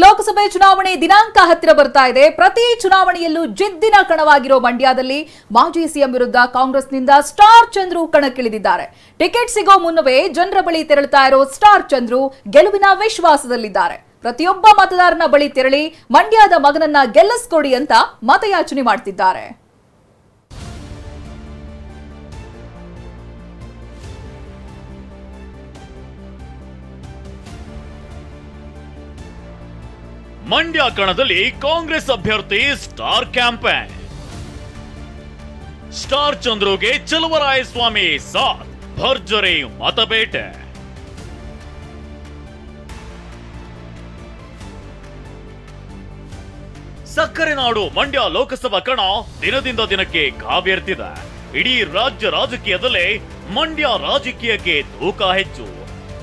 ಲೋಕಸಭೆ ಚುನಾವಣೆ ದಿನಾಂಕ ಹತ್ತಿರ ಬರ್ತಾ ಇದೆ. ಪ್ರತಿ ಚುನಾವಣೆಯಲ್ಲೂ ಜಿದ್ದಿನ ಕಣವಾಗಿರೋ ಮಂಡ್ಯದಲ್ಲಿ ಮಾಜಿ ಸಿಎಂ ವಿರುದ್ಧ ಕಾಂಗ್ರೆಸ್ನಿಂದ ಸ್ಟಾರ್ ಚಂದ್ರು ಕಣಕ್ಕಿಳಿದಿದ್ದಾರೆ. ಟಿಕೆಟ್ ಸಿಗೋ ಮುನ್ನವೇ ಜನರ ಬಳಿ ತೆರಳುತ್ತಾ ಇರೋ ಸ್ಟಾರ್ ಚಂದ್ರು ಗೆಲುವಿನ ವಿಶ್ವಾಸದಲ್ಲಿದ್ದಾರೆ. ಪ್ರತಿಯೊಬ್ಬ ಮತದಾರನ ಬಳಿ ತೆರಳಿ ಮಂಡ್ಯದ ಮಗನನ್ನ ಗೆಲ್ಲಿಸ್ಕೊಡಿ ಅಂತ ಮತಯಾಚನೆ ಮಾಡ್ತಿದ್ದಾರೆ. ಮಂಡ್ಯ ಕಣದಲ್ಲಿ ಕಾಂಗ್ರೆಸ್ ಅಭ್ಯರ್ಥಿ ಸ್ಟಾರ್ ಕ್ಯಾಂಪೇನ್. ಸ್ಟಾರ್ ಚಂದ್ರುಗೆ ಚಲುವರಾಯಸ್ವಾಮಿ ಸಾಥ್, ಭರ್ಜರಿ ಮತಬೇಟೆ. ಸಕ್ಕರೆ ನಾಡು ಮಂಡ್ಯ ಲೋಕಸಭಾ ಕಣ ದಿನದಿಂದ ದಿನಕ್ಕೆ ಕಾವೇರ್ತಿದೆ. ಇಡೀ ರಾಜ್ಯ ರಾಜಕೀಯದಲ್ಲೇ ಮಂಡ್ಯ ರಾಜಕೀಯಕ್ಕೆ ತೂಕ ಹೆಚ್ಚು.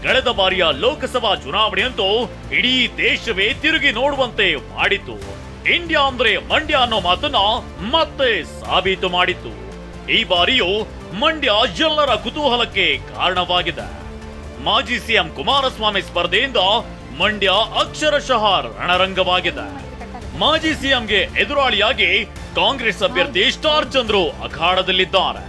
ಕಳೆದ ಬಾರಿಯ ಲೋಕಸಭಾ ಚುನಾವಣೆಯಂತೂ ಇಡೀ ದೇಶವೇ ತಿರುಗಿ ನೋಡುವಂತೆ ಮಾಡಿತು. ಇಂಡಿಯಾ ಅಂದ್ರೆ ಮಂಡ್ಯ ಅನ್ನೋ ಮಾತನ್ನ ಮತ್ತೆ ಸಾಬೀತು ಮಾಡಿತ್ತು. ಈ ಬಾರಿಯೂ ಮಂಡ್ಯ ಎಲ್ಲರ ಕುತೂಹಲಕ್ಕೆ ಕಾರಣವಾಗಿದೆ. ಮಾಜಿ ಸಿಎಂ ಕುಮಾರಸ್ವಾಮಿ ಸ್ಪರ್ಧೆಯಿಂದ ಮಂಡ್ಯ ಅಕ್ಷರಶಃ ರಣರಂಗವಾಗಿದೆ. ಮಾಜಿ ಸಿಎಂಗೆ ಎದುರಾಳಿಯಾಗಿ ಕಾಂಗ್ರೆಸ್ ಅಭ್ಯರ್ಥಿ ಸ್ಟಾರ್ ಚಂದ್ರು ಅಖಾಡದಲ್ಲಿದ್ದಾರೆ.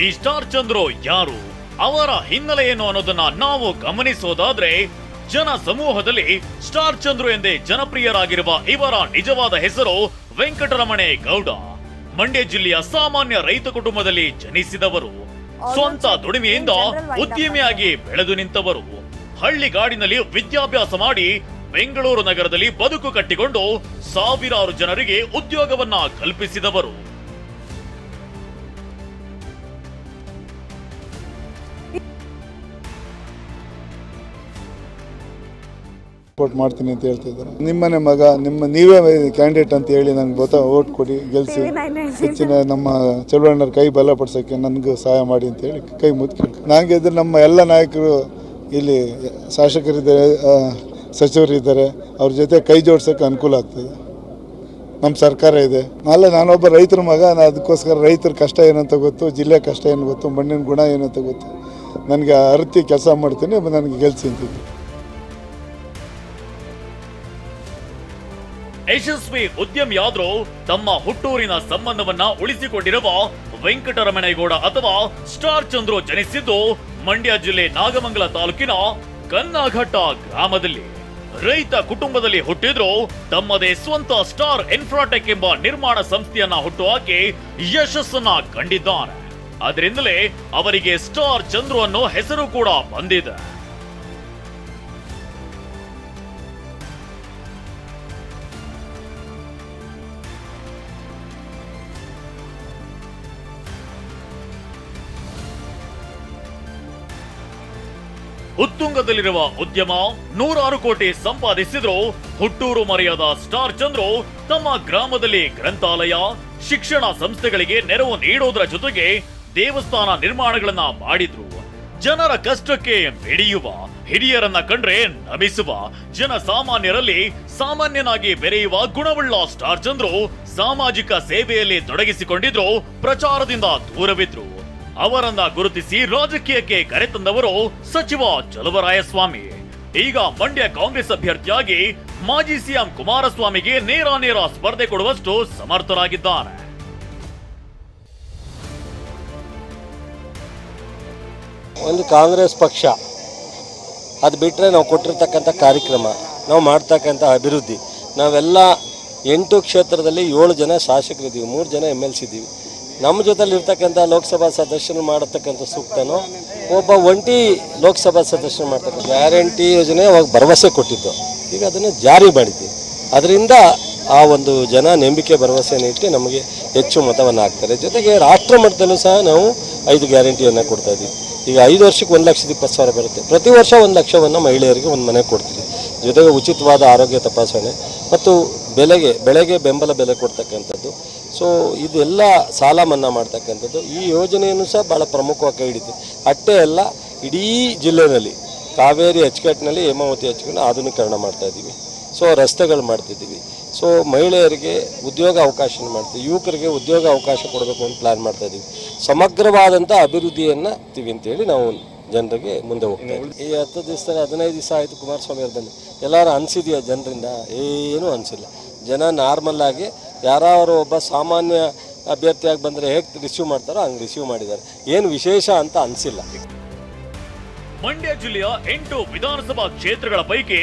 ಈ ಸ್ಟಾರ್ ಚಂದ್ರು ಯಾರು, ಅವರ ಹಿನ್ನೆಲೆ ಏನು ಅನ್ನೋದನ್ನ ನಾವು ಗಮನಿಸೋದಾದ್ರೆ, ಜನ ಸಮೂಹದಲ್ಲಿ ಸ್ಟಾರ್ ಚಂದ್ರು ಎಂದೇ ಜನಪ್ರಿಯರಾಗಿರುವ ಇವರ ನಿಜವಾದ ಹೆಸರು ವೆಂಕಟರಮಣೇಗೌಡ. ಮಂಡ್ಯ ಜಿಲ್ಲೆಯ ಸಾಮಾನ್ಯ ರೈತ ಕುಟುಂಬದಲ್ಲಿ ಜನಿಸಿದವರು. ಸ್ವಂತ ದುಡಿಮೆಯಿಂದ ಉದ್ಯಮಿಯಾಗಿ ಬೆಳೆದು ನಿಂತವರು. ಹಳ್ಳಿಗಾಡಿನಲ್ಲಿ ವಿದ್ಯಾಭ್ಯಾಸ ಮಾಡಿ ಬೆಂಗಳೂರು ನಗರದಲ್ಲಿ ಬದುಕು ಕಟ್ಟಿಕೊಂಡು ಸಾವಿರಾರು ಜನರಿಗೆ ಉದ್ಯೋಗವನ್ನ ಕಲ್ಪಿಸಿದವರು. ಸಪೋರ್ಟ್ ಮಾಡ್ತೀನಿ ಅಂತ ಹೇಳ್ತಿದ್ದಾರೆ. ನಿಮ್ಮನೆ ಮಗ, ನೀವೇ ಕ್ಯಾಂಡಿಡೇಟ್ ಅಂತ ಹೇಳಿ ನಂಗೆ ಓಟ್ ಕೊಡಿ, ಗೆಲ್ಸಿ, ಹೆಚ್ಚಿನ ನಮ್ಮ ಚಲುವಣ್ಣರ ಕೈ ಬಲಪಡಿಸೋಕ್ಕೆ ನನಗೂ ಸಹಾಯ ಮಾಡಿ ಅಂತ ಹೇಳಿ ಕೈ ಮುದ್ದು ಕೇಳಿ. ನನಗೆ ಇದ್ರೆ ನಮ್ಮ ಎಲ್ಲ ನಾಯಕರು ಇಲ್ಲಿ ಶಾಸಕರಿದ್ದಾರೆ, ಸಚಿವರಿದ್ದಾರೆ, ಅವ್ರ ಜೊತೆ ಕೈ ಜೋಡ್ಸೋಕ್ಕೆ ಅನುಕೂಲ ಆಗ್ತದೆ. ನಮ್ಮ ಸರ್ಕಾರ ಇದೆ. ನಾನೊಬ್ಬ ರೈತರ ಮಗ, ಅದಕ್ಕೋಸ್ಕರ ರೈತರ ಕಷ್ಟ ಏನಂತ ಗೊತ್ತು, ಜಿಲ್ಲೆ ಕಷ್ಟ ಏನು ಗೊತ್ತು, ಮಣ್ಣಿನ ಗುಣ ಏನಂತ ಗೊತ್ತು. ನನಗೆ ಅರತಿ ಕೆಲಸ ಮಾಡ್ತೀನಿ, ನನಗೆ ಗೆಲ್ಸಿ ಅಂತಿದ್ದೆ. ಯಶಸ್ವಿ ಉದ್ಯಮಿಯಾದ್ರೂ ತಮ್ಮ ಹುಟ್ಟೂರಿನ ಸಂಬಂಧವನ್ನ ಉಳಿಸಿಕೊಂಡಿರುವ ವೆಂಕಟರಮಣೇಗೌಡ ಅಥವಾ ಸ್ಟಾರ್ ಚಂದ್ರು ಜನಿಸಿದ್ದು ಮಂಡ್ಯ ಜಿಲ್ಲೆ ನಾಗಮಂಗಲ ತಾಲೂಕಿನ ಕನ್ನಾಘಟ್ಟ ಗ್ರಾಮದಲ್ಲಿ. ರೈತ ಕುಟುಂಬದಲ್ಲಿ ಹುಟ್ಟಿದ್ರು ತಮ್ಮದೇ ಸ್ವಂತ ಸ್ಟಾರ್ ಇನ್ಫ್ರಾಟೆಕ್ ಎಂಬ ನಿರ್ಮಾಣ ಸಂಸ್ಥೆಯನ್ನ ಹುಟ್ಟುಹಾಕಿ ಯಶಸ್ಸನ್ನ ಕಂಡಿದ್ದಾರೆ. ಅದರಿಂದಲೇ ಅವರಿಗೆ ಸ್ಟಾರ್ ಚಂದ್ರು ಅನ್ನೋ ಹೆಸರು ಕೂಡ ಬಂದಿದೆ. ಉತ್ತುಂಗದಲ್ಲಿರುವ ಉದ್ಯಮ, 100 ಕೋಟಿ ಸಂಪಾದಿಸಿದ್ರು ಹುಟ್ಟೂರು ಮರೆಯಾದ ಸ್ಟಾರ್ ಚಂದ್ರು ತಮ್ಮ ಗ್ರಾಮದಲ್ಲಿ ಗ್ರಂಥಾಲಯ, ಶಿಕ್ಷಣ ಸಂಸ್ಥೆಗಳಿಗೆ ನೆರವು ನೀಡೋದರ ಜೊತೆಗೆ ದೇವಸ್ಥಾನ ನಿರ್ಮಾಣಗಳನ್ನ ಮಾಡಿದ್ರು. ಜನರ ಕಷ್ಟಕ್ಕೆ ಮಿಡಿಯುವ, ಹಿರಿಯರನ್ನ ಕಂಡ್ರೆ ನಮಿಸುವ, ಜನ ಸಾಮಾನ್ಯರಲ್ಲಿ ಸಾಮಾನ್ಯನಾಗಿ ಬೆರೆಯುವ ಗುಣವುಳ್ಳ ಸ್ಟಾರ್ ಚಂದ್ರು ಸಾಮಾಜಿಕ ಸೇವೆಯಲ್ಲಿ ತೊಡಗಿಸಿಕೊಂಡಿದ್ರು, ಪ್ರಚಾರದಿಂದ ದೂರವಿದ್ರು. ಅವರನ್ನ ಗುರುತಿಸಿ ರಾಜಕೀಯಕ್ಕೆ ಕರೆತಂದವರು ಸಚಿವ ಚಲುವರಾಯಸ್ವಾಮಿ. ಈಗ ಮಂಡ್ಯ ಕಾಂಗ್ರೆಸ್ ಅಭ್ಯರ್ಥಿಯಾಗಿ ಮಾಜಿ ಸಿಎಂ ಕುಮಾರಸ್ವಾಮಿಗೆ ನೇರ ಸ್ಪರ್ಧೆ ಕೊಡುವಷ್ಟು ಸಮರ್ಥರಾಗಿದ್ದಾರೆ. ಒಂದು ಕಾಂಗ್ರೆಸ್ ಪಕ್ಷ, ಅದು ಬಿಟ್ಟರೆ ನಾವು ಕೊಟ್ಟಿರ್ತಕ್ಕಂಥ ಕಾರ್ಯಕ್ರಮ, ನಾವು ಮಾಡ್ತಕ್ಕಂಥ ಅಭಿವೃದ್ಧಿ, ನಾವೆಲ್ಲ 8 ಕ್ಷೇತ್ರದಲ್ಲಿ 7 ಜನ ಶಾಸಕರಿದ್ದೀವಿ, 3 ಜನ MLC ಇದ್ದೀವಿ. ನಮ್ಮ ಜೊತೆಲಿ ಇರ್ತಕ್ಕಂಥ ಲೋಕಸಭಾ ಸದಸ್ಯರು ಮಾಡತಕ್ಕಂಥ ಸೂಕ್ತನೋ ಒಬ್ಬ ಒಂಟಿ ಲೋಕಸಭಾ ಸದಸ್ಯರು ಮಾಡ್ತಕ್ಕಂಥ ಗ್ಯಾರಂಟಿ ಯೋಜನೆ ಅವಾಗ ಭರವಸೆ ಕೊಟ್ಟಿದ್ದು, ಈಗ ಅದನ್ನು ಜಾರಿ ಮಾಡಿದ್ದೀವಿ. ಅದರಿಂದ ಆ ಒಂದು ಜನ ನಂಬಿಕೆ ಭರವಸೆಯನ್ನು ಇಟ್ಟು ನಮಗೆ ಹೆಚ್ಚು ಮತವನ್ನು ಹಾಕ್ತಾರೆ. ಜೊತೆಗೆ ರಾಷ್ಟ್ರ ಮಟ್ಟದಲ್ಲೂ ಸಹ ನಾವು 5 ಗ್ಯಾರಂಟಿಯನ್ನು ಕೊಡ್ತಾ ಇದ್ದೀವಿ. ಈಗ 5 ವರ್ಷಕ್ಕೆ 1,20,000 ಬರುತ್ತೆ. ಪ್ರತಿ ವರ್ಷ 1 ಲಕ್ಷವನ್ನು ಮಹಿಳೆಯರಿಗೆ ಒಂದು ಮನೆ ಕೊಡ್ತೀವಿ. ಜೊತೆಗೆ ಉಚಿತವಾದ ಆರೋಗ್ಯ ತಪಾಸಣೆ ಮತ್ತು ಬೆಳೆಗೆ ಬೆಂಬಲ ಬೆಲೆ ಕೊಡ್ತಕ್ಕಂಥದ್ದು. ಸೊ ಇದೆಲ್ಲ ಸಾಲ ಮನ್ನಾ ಮಾಡ್ತಕ್ಕಂಥದ್ದು. ಈ ಯೋಜನೆಯನ್ನು ಸಹ ಭಾಳ ಪ್ರಮುಖವಾಗಿ ಕೈ ಹಿಡಿತೀವಿ. ಅಷ್ಟೇ ಅಲ್ಲ, ಇಡೀ ಜಿಲ್ಲೆಯಲ್ಲಿ ಕಾವೇರಿ ಅಚ್ಚುಕಟ್ಟಿನಲ್ಲಿ ಹೇಮಾವತಿ ಅಚ್ಚುಕಟ್ಟು ಆಧುನೀಕರಣ ಮಾಡ್ತಾಯಿದ್ದೀವಿ. ಸೊ ರಸ್ತೆಗಳು ಮಾಡ್ತಿದ್ದೀವಿ. ಸೊ ಮಹಿಳೆಯರಿಗೆ ಉದ್ಯೋಗ ಅವಕಾಶ ಮಾಡ್ತೀವಿ, ಯುವಕರಿಗೆ ಉದ್ಯೋಗ ಅವಕಾಶ ಕೊಡಬೇಕು ಅಂತ ಪ್ಲ್ಯಾನ್ ಮಾಡ್ತಾಯಿದ್ದೀವಿ. ಸಮಗ್ರವಾದಂಥ ಅಭಿವೃದ್ಧಿಯನ್ನು ಆಗ್ತೀವಿ ಅಂತೇಳಿ ನಾವು ಜನರಿಗೆ ಮುಂದೆ ಹೋಗ್ತೀವಿ. ಈ 10 ದಿವಸ 15 ದಿವಸ ಆಯಿತು ಕುಮಾರಸ್ವಾಮಿ ಅವ್ರು ಬಂದು, ಎಲ್ಲರೂ ಅನಿಸಿದೆಯಾ ಜನರಿಂದ? ಏನೂ ಅನಿಸಿಲ್ಲ. ಜನ ನಾರ್ಮಲ್ಲಾಗಿ ಯಾರು ಒಬ್ಬ ಸಾಮಾನ್ಯ ಅಭ್ಯರ್ಥಿಯಾಗಿ ಬಂದರೆ ಹೇಗೆ ರಿಸೀವ್ ಮಾಡ್ತಾರೋ ಹಂಗೆ ರಿಸೀವ್ ಮಾಡಿದ್ದಾರೆ. ಏನು ವಿಶೇಷ ಅಂತ ಅನಿಸಿಲ್ಲ. ಮಂಡ್ಯ ಜಿಲ್ಲೆಯ 8 ವಿಧಾನಸಭಾ ಕ್ಷೇತ್ರಗಳ ಪೈಕಿ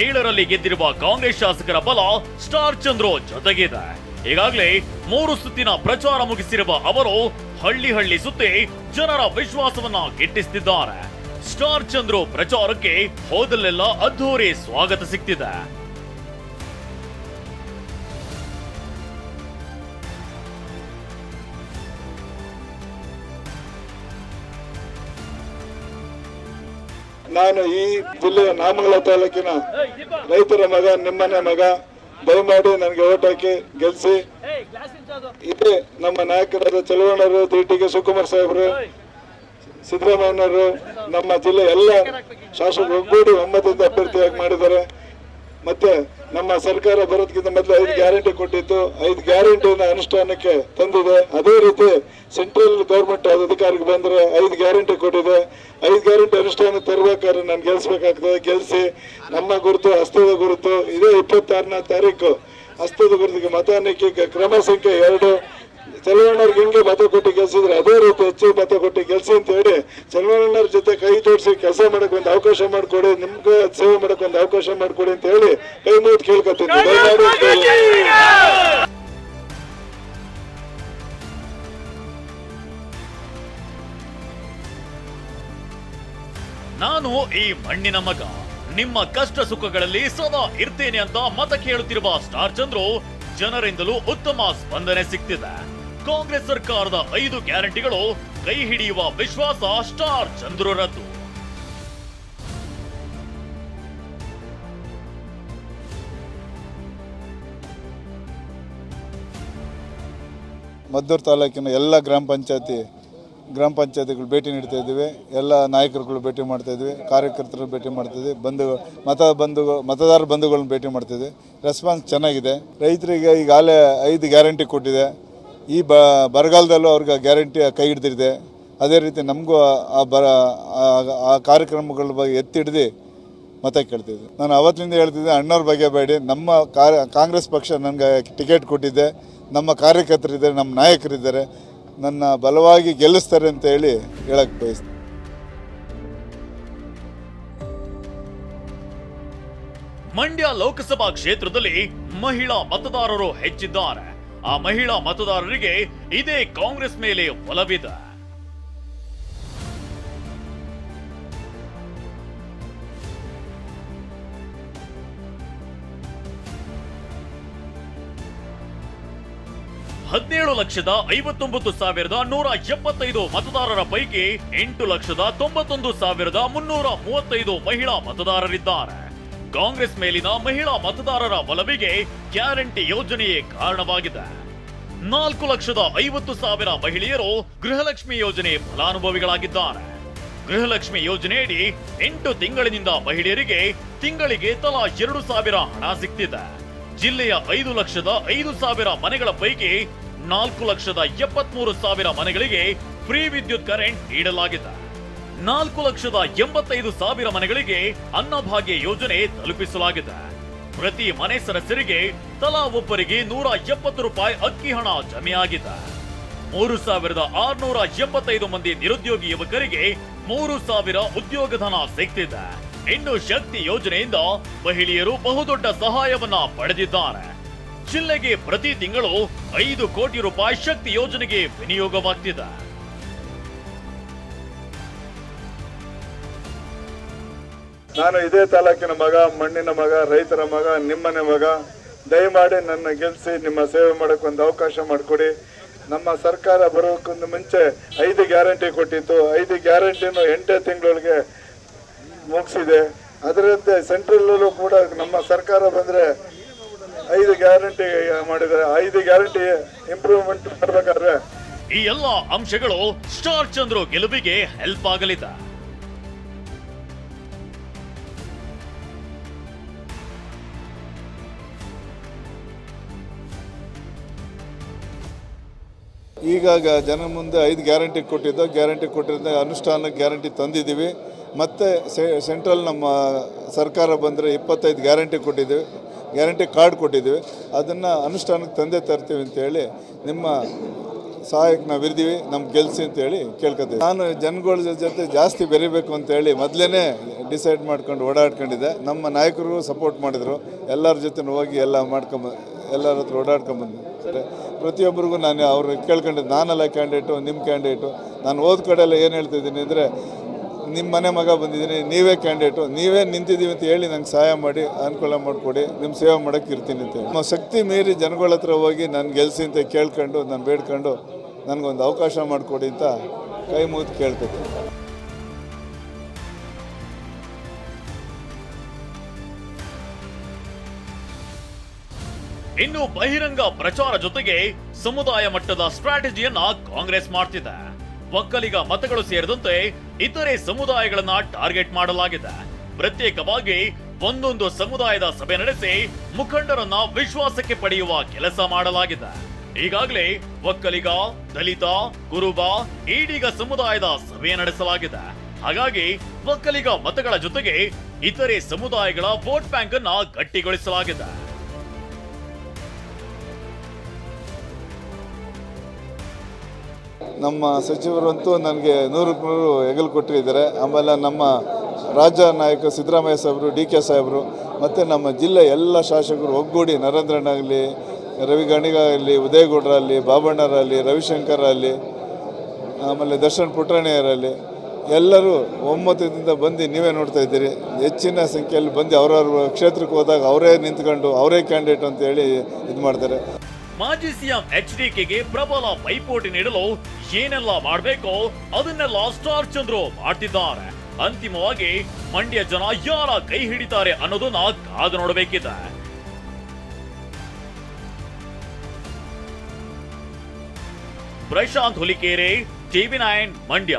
7ರಲ್ಲಿ ಗೆದ್ದಿರುವ ಕಾಂಗ್ರೆಸ್ ಶಾಸಕರ ಬಲ ಸ್ಟಾರ್ ಚಂದ್ರು ಜೊತೆಗಿದೆ. ಈಗಾಗಲೇ 3 ಸುತ್ತಿನ ಪ್ರಚಾರ ಮುಗಿಸಿರುವ ಅವರು ಹಳ್ಳಿ ಹಳ್ಳಿ ಸುತ್ತಿ ಜನರ ವಿಶ್ವಾಸವನ್ನ ಗಿಟ್ಟಿಸುತ್ತಿದ್ದಾರೆ. ಸ್ಟಾರ್ ಚಂದ್ರು ಪ್ರಚಾರಕ್ಕೆ ಹೋದಲ್ಲೆಲ್ಲ ಅದ್ಧೂರಿ ಸ್ವಾಗತ ಸಿಗ್ತಿದೆ. ನಾನು ಈ ಜಿಲ್ಲೆಯ ನಾಮಂಗಲ ತಾಲೂಕಿನ ರೈತರ ಮಗ, ನಿಮ್ಮನೆ ಮಗ. ದಯಮಾಡಿ ನನಗೆ ಓಟ್ ಹಾಕಿ ಗೆಲ್ಲಿಸಿ. ಇದೇ ನಮ್ಮ ನಾಯಕರಾದ ಚಲುವಣ್ಣರು, ಟಿ.ಕೆ. ಶಿವಕುಮಾರ್ ಸಾಹೇಬರು, ಸಿದ್ದರಾಮಯ್ಯನವರು, ನಮ್ಮ ಜಿಲ್ಲೆ ಎಲ್ಲ ಶಾಸಕರು ಒಗ್ಗೂಡಿ ಒಮ್ಮತದಿಂದ ಅಭ್ಯರ್ಥಿಯಾಗಿ ಮಾಡಿದ್ದಾರೆ. ಮತ್ತೆ ನಮ್ಮ ಸರ್ಕಾರ ಬರೋದಕ್ಕಿಂತ ಮೊದಲು 5 ಗ್ಯಾರಂಟಿ ಕೊಟ್ಟಿತ್ತು. 5 ಗ್ಯಾರಂಟಿನ ಅನುಷ್ಠಾನಕ್ಕೆ ತಂದಿದೆ. ಅದೇ ರೀತಿ ಸೆಂಟ್ರಲ್ ಗೌರ್ಮೆಂಟ್ ಅಧಿಕಾರಿಗೆ ಬಂದರೆ 5 ಗ್ಯಾರಂಟಿ ಕೊಟ್ಟಿದೆ. 5 ಗ್ಯಾರಂಟಿ ಅನುಷ್ಠಾನ ತರಬೇಕಾದ್ರೆ ನಾನು ಗೆಲ್ಲಿಸಬೇಕಾಗ್ತದೆ. ಗೆಲ್ಲಿಸಿ ನಮ್ಮ ಗುರುತು ಹಸ್ತದ ಗುರುತು ಇದೇ 26ನೇ ತಾರೀಕು ಹಸ್ತದ ಗುರುತಿಗೆ ಮತ ಎಣಿಕೆ ಕ್ರಮ ಸಂಖ್ಯೆ 2 ಚಲುವಣ್ಣವ್ರಿಗೆ ಹಿಂಗೆ ಮತ ಕೊಟ್ಟು ಗೆಲ್ಸಿದ್ರೆ ಅದೇ ರೀತಿ ಹೆಚ್ಚು ಮತ ಕೊಟ್ಟು ಗೆಲ್ಸಿ ಅಂತ ಹೇಳಿ ಚಲುವಣ್ಣವ್ರ ಜೊತೆ ಕೈ ಜೋಡಿಸಿ ಕೆಲಸ ಮಾಡಕ್ ಒಂದು ಅವಕಾಶ ಮಾಡಿಕೊಡಿ, ನಿಮ್ಗೆ ಸೇವೆ ಮಾಡಕ್ ಒಂದು ಅವಕಾಶ ಮಾಡಿಕೊಡಿ ಅಂತ ಹೇಳಿ ಕೈ ಮುಗಿದು ಕೇಳ್ಕೊತೀನಿ. ನಾನು ಈ ಮಣ್ಣಿನ ಮಗ, ನಿಮ್ಮ ಕಷ್ಟ ಸುಖಗಳಲ್ಲಿ ಸದಾ ಇರ್ತೇನೆ ಅಂತ ಮತ ಕೇಳುತ್ತಿರುವ ಸ್ಟಾರ್ ಚಂದ್ರು ಜನರಿಂದಲೂ ಉತ್ತಮ ಸ್ಪಂದನೆ ಸಿಗ್ತಿದೆ. ಕಾಂಗ್ರೆಸ್ ಸರ್ಕಾರದ 5 ಗ್ಯಾರಂಟಿಗಳು ಕೈ ಹಿಡಿಯುವ ವಿಶ್ವಾಸ ಸ್ಟಾರ್ ಚಂದ್ರರದ್ದು. ಮದ್ದೂರು ತಾಲೂಕಿನ ಎಲ್ಲ ಗ್ರಾಮ ಪಂಚಾಯತಿಗಳು ಭೇಟಿ ನೀಡ್ತಾ ಇದ್ದೀವಿ. ಎಲ್ಲ ನಾಯಕರುಗಳು ಭೇಟಿ ಮಾಡ್ತಾ ಇದ್ವಿ, ಕಾರ್ಯಕರ್ತರು ಭೇಟಿ ಮಾಡ್ತಾ ಇದ್ವಿ, ಮತದಾರ ಬಂಧುಗಳನ್ನ ಭೇಟಿ ಮಾಡ್ತಿದ್ವಿ. ರೆಸ್ಪಾನ್ಸ್ ಚೆನ್ನಾಗಿದೆ. ರೈತರಿಗೆ ಈಗಾಗಲೇ 5 ಗ್ಯಾರಂಟಿ ಕೊಟ್ಟಿದೆ. ಈ ಬರಗಾಲದಲ್ಲೂ ಅವ್ರಿಗೆ ಗ್ಯಾರಂಟಿ ಕೈ ಹಿಡ್ದಿದೆ. ಅದೇ ರೀತಿ ನಮಗೂ ಆ ಕಾರ್ಯಕ್ರಮಗಳ ಬಗ್ಗೆ ಎತ್ತಿ ಹಿಡ್ದು ಮತ ಕೇಳ್ತಿದ್ದೆ. ನಾನು ಅವತ್ತಿನಿಂದ ಹೇಳ್ತಿದ್ದೆ, ಅಣ್ಣವ್ರ ಬಗ್ಗೆ ಬೇಡಿ, ನಮ್ಮ ಕಾಂಗ್ರೆಸ್ ಪಕ್ಷ ನನಗೆ ಟಿಕೆಟ್ ಕೊಟ್ಟಿದ್ದೆ, ನಮ್ಮ ಕಾರ್ಯಕರ್ತರಿದ್ದಾರೆ, ನಮ್ಮ ನಾಯಕರಿದ್ದಾರೆ, ನನ್ನ ಬಲವಾಗಿ ಗೆಲ್ಲಿಸ್ತಾರೆ ಅಂತ ಹೇಳಿ ಹೇಳಕ್ಕೆ ಬಯಸ್ತೀನಿ. ಮಂಡ್ಯ ಲೋಕಸಭಾ ಕ್ಷೇತ್ರದಲ್ಲಿ ಮಹಿಳಾ ಮತದಾರರು ಹೆಚ್ಚಿದ್ದಾರೆ. ಆ ಮಹಿಳಾ ಮತದಾರರಿಗೆ ಇದೇ ಕಾಂಗ್ರೆಸ್ ಮೇಲೆ ಒಲವಿದೆ. $17,59,175 ಮತದಾರರ ಪೈಕಿ 8,91,335 ಮಹಿಳಾ ಮತದಾರರಿದ್ದಾರೆ. ಕಾಂಗ್ರೆಸ್ ಮೇಲಿನ ಮಹಿಳಾ ಮತದಾರರ ಒಲವಿಗೆ ಗ್ಯಾರಂಟಿ ಯೋಜನೆಯೇ ಕಾರಣವಾಗಿದೆ. 4,50,000 ಮಹಿಳೆಯರು ಗೃಹಲಕ್ಷ್ಮಿ ಯೋಜನೆ ಫಲಾನುಭವಿಗಳಾಗಿದ್ದಾರೆ. ಗೃಹಲಕ್ಷ್ಮಿ ಯೋಜನೆಯಡಿ 8 ತಿಂಗಳಿನಿಂದ ಮಹಿಳೆಯರಿಗೆ ತಿಂಗಳಿಗೆ ತಲಾ 2,000 ಹಣ ಸಿಗ್ತಿದೆ. ಜಿಲ್ಲೆಯ 5,05,000 ಮನೆಗಳ ಪೈಕಿ 4,73,000 ಮನೆಗಳಿಗೆ ಫ್ರೀ ವಿದ್ಯುತ್ ಕರೆಂಟ್ ನೀಡಲಾಗಿದೆ. 4,85,000 ಮನೆಗಳಿಗೆ ಅನ್ನಭಾಗ್ಯ ಯೋಜನೆ ತಲುಪಿಸಲಾಗಿದೆ. ಪ್ರತಿ ಮನೆ ಸದಸ್ಯರಿಗೆ ತಲಾ ಒಬ್ಬರಿಗೆ ₹170 ಅಕ್ಕಿ ಹಣ ಜಮೆಯಾಗಿದೆ. 3,675 ಮಂದಿ ನಿರುದ್ಯೋಗಿ ಯುವಕರಿಗೆ 3,000 ಉದ್ಯೋಗಧನ ಸಿಗ್ತಿದೆ. ಇನ್ನು ಶಕ್ತಿ ಯೋಜನೆಯಿಂದ ಮಹಿಳೆಯರು ಬಹುದೊಡ್ಡ ಸಹಾಯವನ್ನ ಪಡೆದಿದ್ದಾರೆ. ಜಿಲ್ಲೆಗೆ ಪ್ರತಿ ತಿಂಗಳು ₹5 ಕೋಟಿ ಶಕ್ತಿ ಯೋಜನೆಗೆ ವಿನಿಯೋಗವಾಗ್ತಿದೆ. ನಾನು ಇದೇ ತಾಲೂಕಿನ ಮಗ, ಮಣ್ಣಿನ ಮಗ, ರೈತರ ಮಗ, ನಿಮ್ಮನೆ ಮಗ. ದಯಮಾಡಿ ನನ್ನ ಗೆಲ್ಲಿಸಿ ನಿಮ್ಮ ಸೇವೆ ಮಾಡೋಕೆ ಒಂದು ಅವಕಾಶ ಮಾಡಿಕೊಡಿ. ನಮ್ಮ ಸರ್ಕಾರ ಬರೋಕ್ಕಿಂತ ಮುಂಚೆ 5 ಗ್ಯಾರಂಟಿ ಕೊಟ್ಟಿತ್ತು. 5 ಗ್ಯಾರಂಟಿನೂ 8 ತಿಂಗಳೊಳಗೆ ಮುಗಿಸಿದೆ. ಅದರಂತೆ ಸೆಂಟ್ರಲ್ಲೂ ಕೂಡ ನಮ್ಮ ಸರ್ಕಾರ ಬಂದರೆ 5 ಗ್ಯಾರಂಟಿ ಮಾಡಿದ್ದಾರೆ. 5 ಗ್ಯಾರಂಟಿ ಇಂಪ್ರೂವ್ಮೆಂಟ್ ಮಾಡಬೇಕಾದ್ರೆ ಈ ಎಲ್ಲ ಅಂಶಗಳು ಸ್ಟಾರ್ ಚಂದ್ರು ಗೆಲುವಿಗೆ ಹೆಲ್ಪ್ ಆಗಲಿದೆ. ಈಗ ಜನ ಮುಂದೆ 5 ಗ್ಯಾರಂಟಿ ಕೊಟ್ಟಿದ್ದ ಅನುಷ್ಠಾನಕ್ಕೆ ಗ್ಯಾರಂಟಿ ತಂದಿದ್ದೀವಿ. ಮತ್ತು ಸೆಂಟ್ರಲ್ ನಮ್ಮ ಸರ್ಕಾರ ಬಂದರೆ 25 ಗ್ಯಾರಂಟಿ ಕೊಟ್ಟಿದ್ದೀವಿ, ಗ್ಯಾರಂಟಿ ಕಾರ್ಡ್ ಕೊಟ್ಟಿದ್ದೀವಿ. ಅದನ್ನು ಅನುಷ್ಠಾನಕ್ಕೆ ತಂದೆ ತರ್ತೀವಿ ಅಂತೇಳಿ ನಿಮ್ಮ ಸಹಾಯಕ್ಕೆ ನಾವು ಇರ್ತೀವಿ, ನಮ್ಗೆ ಗೆಲ್ಲಿಸಿ ಅಂತೇಳಿ ಕೇಳ್ಕೊತೀವಿ. ನಾನು ಜನಗಳ ಜೊತೆ ಜಾಸ್ತಿ ಬೆರಿಬೇಕು ಅಂತೇಳಿ ಮೊದಲೇ ಡಿಸೈಡ್ ಮಾಡ್ಕೊಂಡು ಓಡಾಡ್ಕೊಂಡಿದ್ದೆ. ನಮ್ಮ ನಾಯಕರು ಸಪೋರ್ಟ್ ಮಾಡಿದರು, ಎಲ್ಲರ ಜೊತೆ ಹೋಗಿ ಎಲ್ಲ ಎಲ್ಲರ ಹತ್ರ ಓಡಾಡ್ಕೊಂಬಂದು ಪ್ರತಿಯೊಬ್ಬರಿಗೂ ನಾನು ಅವ್ರು ಕೇಳ್ಕೊಂಡಿದ್ದೆ. ನಾನಲ್ಲ ಕ್ಯಾಂಡಿಡೇಟು, ನಿಮ್ಮ ಕ್ಯಾಂಡಿಡೇಟು. ನಾನು ಹೋದ ಕಡೆಯೆಲ್ಲ ಏನು ಹೇಳ್ತಿದ್ದೀನಿ ಅಂದರೆ, ನಿಮ್ಮ ಮನೆ ಮಗ ಬಂದಿದ್ದೀನಿ, ನೀವೇ ಕ್ಯಾಂಡಿಡೇಟು, ನೀವೇ ನಿಂತಿದ್ದೀವಿ ಅಂತ ಹೇಳಿ ನಂಗೆ ಸಹಾಯ ಮಾಡಿ ಅನುಕೂಲ ಮಾಡಿಕೊಡಿ, ನಿಮ್ಮ ಸೇವೆ ಮಾಡೋಕ್ಕೆ ಇರ್ತೀನಿ ಅಂತೇಳಿ ನಮ್ಮ ಶಕ್ತಿ ಮೀರಿ ಜನಗಳ ಹತ್ರ ಹೋಗಿ ನಾನು ಗೆಲ್ಲಿಸಿ ಅಂತ ಕೇಳ್ಕೊಂಡು, ನಾನು ಬೇಡ್ಕೊಂಡು ನನಗೊಂದು ಅವಕಾಶ ಮಾಡಿಕೊಡಿ ಅಂತ ಕೈ ಮುಗಿದು ಕೇಳ್ಕೊತೀನಿ. ಇನ್ನು ಬಹಿರಂಗ ಪ್ರಚಾರ ಜೊತೆಗೆ ಸಮುದಾಯ ಮಟ್ಟದ ಸ್ಟ್ರಾಟಜಿಯನ್ನ ಕಾಂಗ್ರೆಸ್ ಮಾಡ್ತಿದೆ. ಒಕ್ಕಲಿಗ ಮತಗಳು ಸೇರಿದಂತೆ ಇತರೆ ಸಮುದಾಯಗಳನ್ನ ಟಾರ್ಗೆಟ್ ಮಾಡಲಾಗಿದೆ. ಪ್ರತ್ಯೇಕವಾಗಿ ಒಂದೊಂದು ಸಮುದಾಯದ ಸಭೆ ನಡೆಸಿ ಮುಖಂಡರನ್ನ ವಿಶ್ವಾಸಕ್ಕೆ ಪಡೆಯುವ ಕೆಲಸ ಮಾಡಲಾಗಿದೆ. ಈಗಾಗಲೇ ಒಕ್ಕಲಿಗ, ದಲಿತ, ಕುರುಬ, ಈಡಿಗ ಸಮುದಾಯದ ಸಭೆ ನಡೆಸಲಾಗಿದೆ. ಹಾಗಾಗಿ ಒಕ್ಕಲಿಗ ಮತಗಳ ಜೊತೆಗೆ ಇತರೆ ಸಮುದಾಯಗಳ ವೋಟ್ ಬ್ಯಾಂಕ್ ಅನ್ನ ಗಟ್ಟಿಗೊಳಿಸಲಾಗಿದೆ. ನಮ್ಮ ಸಚಿವರಂತೂ ನನಗೆ 100ಕ್ಕೆ 100 ಹೆಗಲು ಕೊಟ್ಟಿದ್ದಾರೆ. ಆಮೇಲೆ ನಮ್ಮ ರಾಜ್ಯ ನಾಯಕ ಸಿದ್ದರಾಮಯ್ಯ ಸಾಹೇಬರು, DK ಸಾಹೇಬರು ಮತ್ತು ನಮ್ಮ ಜಿಲ್ಲೆ ಎಲ್ಲ ಶಾಸಕರು ಒಗ್ಗೂಡಿ, ನರೇಂದ್ರನಾಗಲಿ, ರವಿ ಗಣಿಗಾಗಲಿ, ಉದಯಗೌಡರಲ್ಲಿ, ಬಾಬಣ್ಣರಲ್ಲಿ, ರವಿಶಂಕರಲ್ಲಿ, ಆಮೇಲೆ ದರ್ಶನ್ ಪುಟ್ಟಣ್ಣಯ್ಯರಲ್ಲಿ ಎಲ್ಲರೂ ಒಮ್ಮತದಿಂದ ಬಂದು ನೀವೇ ನೋಡ್ತಾ ಇದ್ದೀರಿ. ಹೆಚ್ಚಿನ ಸಂಖ್ಯೆಯಲ್ಲಿ ಬಂದು ಅವರವ್ರ ಕ್ಷೇತ್ರಕ್ಕೆ ಹೋದಾಗ ಅವರೇ ನಿಂತ್ಕೊಂಡು ಅವರೇ ಕ್ಯಾಂಡಿಡೇಟ್ ಅಂತ ಹೇಳಿ ಇದು ಮಾಡ್ತಾರೆ. ಮಾಜಿ ಸಿಎಂ HDKಗೆ ಪ್ರಬಲ ಪೈಪೋಟಿ ನೀಡಲು ಏನೆಲ್ಲ ಮಾಡಬೇಕೋ ಅದನ್ನೆಲ್ಲ ಸ್ಟಾರ್ ಚಂದ್ರು ಮಾಡ್ತಿದ್ದಾರೆ. ಅಂತಿಮವಾಗಿ ಮಂಡ್ಯ ಜನ ಯಾರ ಕೈ ಹಿಡಿತಾರೆ ಅನ್ನೋದನ್ನ ಕಾದು ನೋಡಬೇಕಿದೆ. ಪ್ರಶಾಂತ್ ಹುಲಿಕೇರೆ, TV9 ಮಂಡ್ಯ.